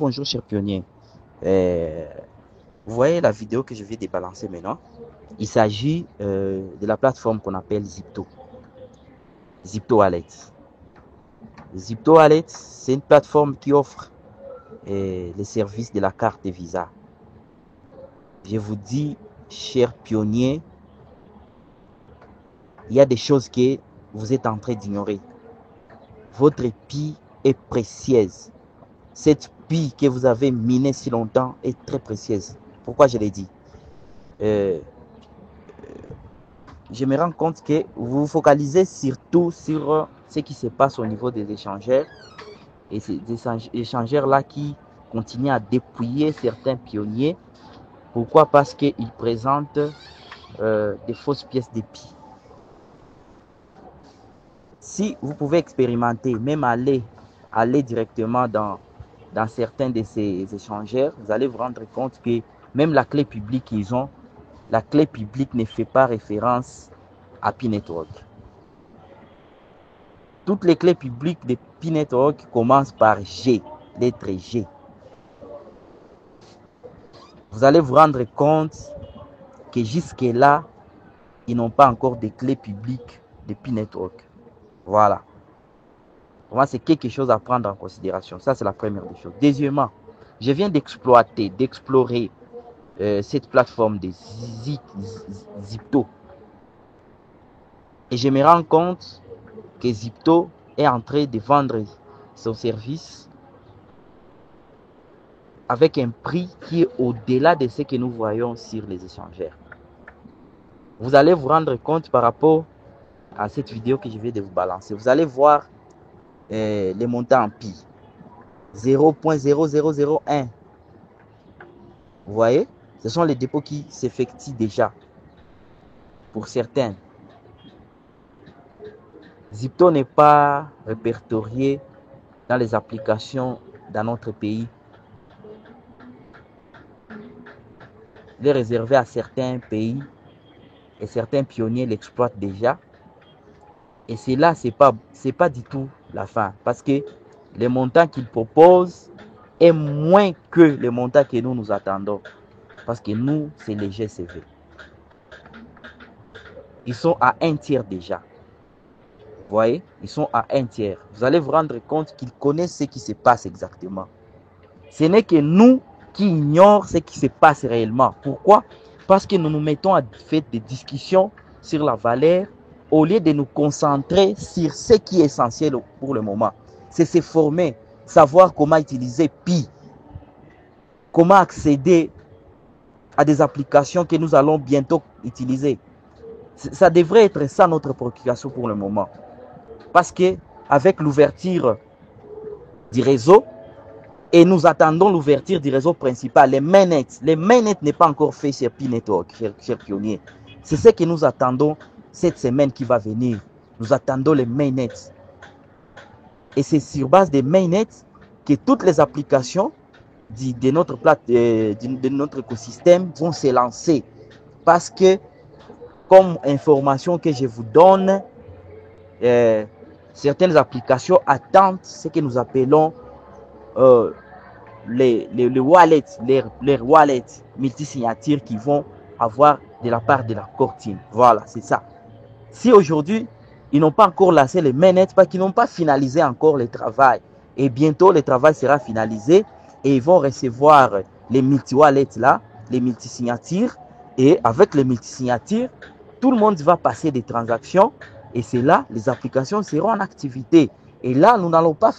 bonjour cher pionnier. Euh, Vous voyez la vidéo que je vais débalancer maintenant? Il s'agit de la plateforme qu'on appelle Zipto. Zipto Wallet. Zipto Wallet, c'est une plateforme qui offre les services de la carte Visa. Je vous dis, cher pionnier, il y a des choses que vous êtes en train d'ignorer. Votre pie est précieuse. Cette pie que vous avez minée si longtemps est très précieuse. Pourquoi je l'ai dit? Euh, je me rends compte que vous vous focalisez surtout sur ce qui se passe au niveau des échangeurs et ces échangeurs-là qui continuent à dépouiller certains pionniers. Pourquoi? Parce qu'ils présentent des fausses pièces d'épi. Si vous pouvez expérimenter, même aller directement dans certains de ces échangeurs, vous allez vous rendre compte que même la clé publique qu'ils ont, la clé publique ne fait pas référence à P-Network. Toutes les clés publiques de P-Network commencent par G, lettre G. Vous allez vous rendre compte que jusque-là, ils n'ont pas encore de clés publiques de P-Network. Voilà. Pour moi, c'est quelque chose à prendre en considération. Ça, c'est la première des choses. Deuxièmement, je viens d'explorer cette plateforme de Zipto. Et je me rends compte que Zipto est en train de vendre son service avec un prix qui est au-delà de ce que nous voyons sur les échangeurs. Vous allez vous rendre compte par rapport à cette vidéo que je viens de vous balancer. Vous allez voir les montants en pi. 0.0001. Vous voyez? Ce sont les dépôts qui s'effectuent déjà. Pour certains. Zipto n'est pas répertorié dans les applications dans notre pays. Il est réservé à certains pays et certains pionniers l'exploitent déjà. Et cela, c'est pas du tout la fin. Parce que les montants qu'ils proposent est moins que les montants que nous attendons. Parce que nous, c'est les GCV. Ils sont à un tiers déjà. Vous voyez, ils sont à un tiers. Vous allez vous rendre compte qu'ils connaissent ce qui se passe exactement. Ce n'est que nous qui ignorons ce qui se passe réellement. Pourquoi? Parce que nous nous mettons à faire des discussions sur la valeur au lieu de nous concentrer sur ce qui est essentiel pour le moment. C'est se former, savoir comment utiliser Pi, comment accéder à des applications que nous allons bientôt utiliser. Ça devrait être ça notre préoccupation pour le moment. Parce que avec l'ouverture du réseau, et nous attendons l'ouverture du réseau principal, les mainnets. Les mainnets n'est pas encore fait sur P-Network, cher pionnier. C'est ce que nous attendons cette semaine qui va venir. Nous attendons les mainnets. Et c'est sur base des mainnets que toutes les applications de notre écosystème vont se lancer. Parce que, comme information que je vous donne, certaines applications attendent ce que nous appelons les wallets, les wallets multisignatures qui vont avoir de la part de la core team. Voilà, c'est ça. Si aujourd'hui, ils n'ont pas encore lancé les mainnets, parce qu'ils n'ont pas finalisé encore le travail, et bientôt le travail sera finalisé, et ils vont recevoir les multi-wallets là, les multisignatures, et avec les multisignatures, tout le monde va passer des transactions, et c'est là, les applications seront en activité. Et là, nous n'allons pas